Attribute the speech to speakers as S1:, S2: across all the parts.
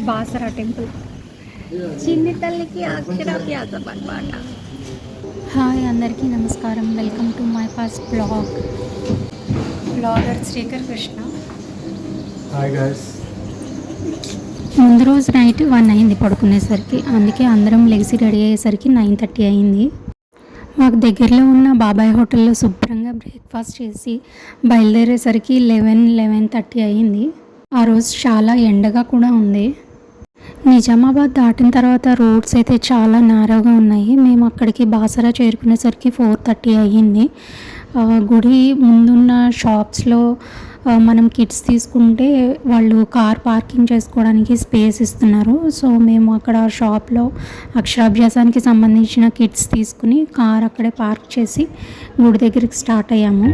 S1: Basara temple. చిన్ని తల్లికి అక్షరాభ్యాసం అన్నమాట. హాయ్ అందరికీ నమస్కారం. Welcome to my first blogger Srikar Krishna.
S2: Hi guys.
S1: ముందు రోజు నైట్ 1 అయింది పడుకునేసరికి. అందుకే అందరం లెగిసి రెడీ అయ్యేసరికి 9:30 అయింది. మాకు దగ్గరలో ఉన్న బాబాయ్ హోటల్లో శుభ్రంగా బ్రేక్ఫాస్ట్ చేసి బయలుదేరేసరికి 11:30 అయింది. ఆ రోజు చాలా ఎండగా కూడా ఉంది. నిజామాబాద్ దాటిన తర్వాత రోడ్స్ అయితే చాలా నేరోగా ఉన్నాయి. మేము అక్కడికి బాసరా చేరుకునేసరికి 4:30 అయ్యింది. గుడి ముందున్న షాప్స్లో మనం కిడ్స్ తీసుకుంటే వాళ్ళు కార్ పార్కింగ్ చేసుకోవడానికి స్పేస్ ఇస్తున్నారు. సో మేము అక్కడ షాప్లో అక్షరాభ్యాసానికి సంబంధించిన కిడ్స్ తీసుకుని కార్ అక్కడే పార్క్ చేసి గుడి దగ్గరికి స్టార్ట్ అయ్యాము.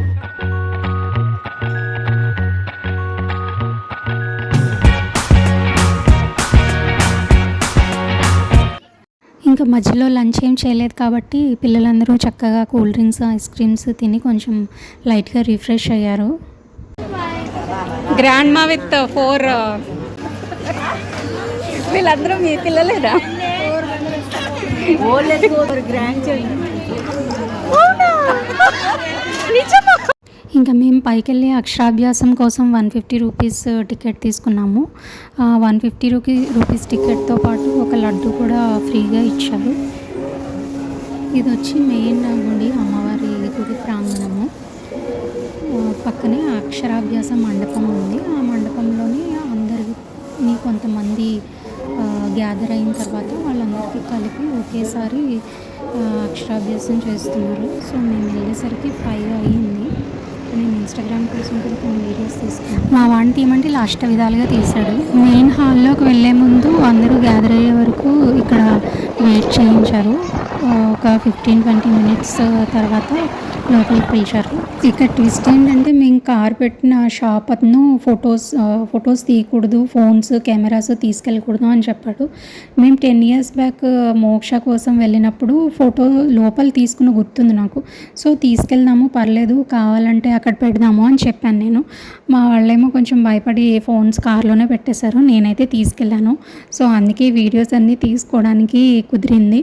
S1: ఇంకా మధ్యలో లంచ్ ఏం చేయలేదు కాబట్టి పిల్లలందరూ చక్కగా కూల్ డ్రింక్స్, ఐస్ క్రీమ్స్ తిని కొంచెం లైట్గా రిఫ్రెష్ అయ్యారు. గ్రాండ్ మా విత్ 4 వీళ్ళందరూ మీ పిల్లలేరా? ఇంకా మేము పైకి వెళ్ళి అక్షరాభ్యాసం కోసం 150 రూపీస్ టికెట్ తీసుకున్నాము. 150 రూపీస్ టికెట్తో పాటు ఒక లడ్డు కూడా ఫ్రీగా ఇచ్చారు. ఇది వచ్చి మెయిన్ గుడి, అమ్మవారి గుడి ప్రాంగణము. పక్కనే అక్షరాభ్యాస మండపం ఉంది. ఆ మండపంలోని అందరినీ కొంతమంది గ్యాదర్ అయిన తర్వాత వాళ్ళందరికీ కలిపి ఒకేసారి అక్షరాభ్యాసం చేస్తున్నారు. సో మేము వెళ్ళేసరికి 5 అయ్యింది. నేను ఇన్స్టాగ్రామ్ కోసం కూడా కొన్ని వీడియోస్ తీసుకున్నాను. మా వాడిని తీయమంటే ఇలా విధాలుగా తీశాడు. మెయిన్ హాల్లోకి వెళ్ళే ముందు అందరూ గ్యాదర్ అయ్యే వరకు ఇక్కడ వెయిట్ చేయించారు. ఒక 15-20 మినిట్స్ తర్వాత లోపలికి పిలిచారు. ఇక్కడ ట్విస్ట్ ఏంటంటే మేము కార్ పెట్టిన షాప్ అతను ఫొటోస్ తీయకూడదు, ఫోన్స్, కెమెరాస్ తీసుకెళ్ళకూడదు అని చెప్పాడు. మేము 10 years బ్యాక్ మోక్ష కోసం వెళ్ళినప్పుడు ఫోటో లోపల తీసుకున్న గుర్తుంది నాకు. సో తీసుకెళ్దాము, పర్లేదు, కావాలంటే అక్కడ పెడదాము అని చెప్పాను నేను. మా వాళ్ళేమో కొంచెం భయపడి ఫోన్స్ కార్లోనే పెట్టేశారు. నేనైతే తీసుకెళ్ళాను. సో అందుకే వీడియోస్ అన్నీ తీసుకోవడానికి కుదిరింది.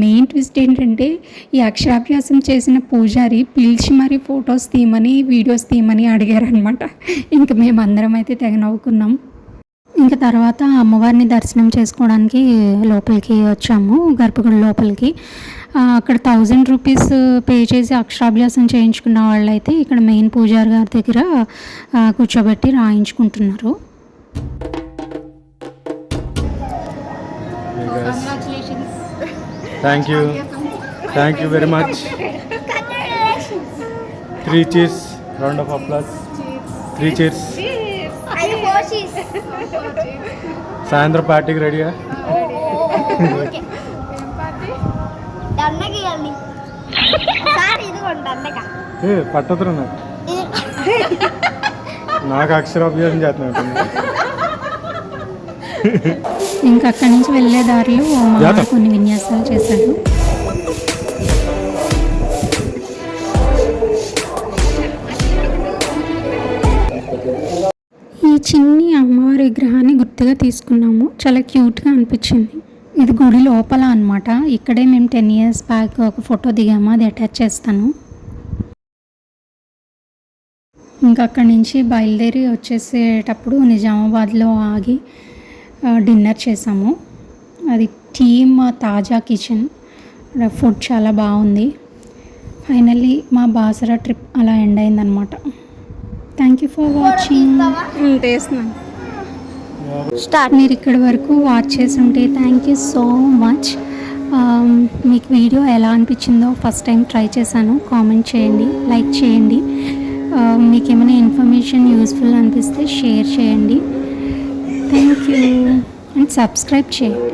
S1: మెయిన్ ట్విస్ట్ ఏంటంటే ఈ అక్షరాభ్యాసం చేసిన పూజారి పిలిచి మరీ ఫొటోస్ తీయమని, వీడియోస్ తీయమని అడిగారనమాట. ఇంకా మేము అందరం అయితే తెగ నవ్వుకున్నాం. ఇంకా తర్వాత అమ్మవారిని దర్శనం చేసుకోవడానికి లోపలికి వచ్చాము, గర్భగుడి లోపలికి. అక్కడ 1000 రూపీస్ పే చేసి అక్షరాభ్యాసం చేయించుకున్న వాళ్ళైతే ఇక్కడ మెయిన్ పూజారి గారి దగ్గర కూర్చోబెట్టి రాయించుకుంటున్నారు.
S2: Thank you very much. 3 cheers, round of applause. 3 cheers. సాయంత్రం పార్టీకి రెడీగా? పట్టదురు నాకు అక్షరాభ్యాసం చేస్తున్నాను.
S1: ఇంకా అక్కడి నుంచి వెళ్ళే దారిలో కొన్ని విన్యాసాలు చేశాడు. ఈ చిన్ని అమ్మవారి విగ్రహాన్ని గుర్తుగా తీసుకున్నాము. చాలా క్యూట్గా అనిపించింది. ఇది గుడి లోపల అనమాట. ఇక్కడే మేము 10 years బ్యాక్ ఒక ఫోటో దిగాము, అది అటాచ్ చేస్తాను. ఇంకా అక్కడి నుంచి బయలుదేరి వచ్చేసేటప్పుడు నిజామాబాద్లో ఆగి డిన్నర్ చేసాము. అది టీమ్ తాజా కిచెన్. ఫుడ్ చాలా బాగుంది. ఫైనల్లీ మా బాసరా ట్రిప్ అలా ఎండ్ అయిందనమాట. Thank you for watching. మీరు ఇక్కడి వరకు వాచ్ చేసి ఉంటే థ్యాంక్ యూ సో మచ్. మీకు వీడియో ఎలా అనిపించిందో ఫస్ట్ టైం ట్రై చేశాను. కామెంట్ చేయండి, లైక్ చేయండి. మీకు ఏమైనా ఇన్ఫర్మేషన్ యూస్ఫుల్ అనిపిస్తే షేర్ చేయండి. థ్యాంక్ యూ అండ్ సబ్స్క్రైబ్ చేయండి.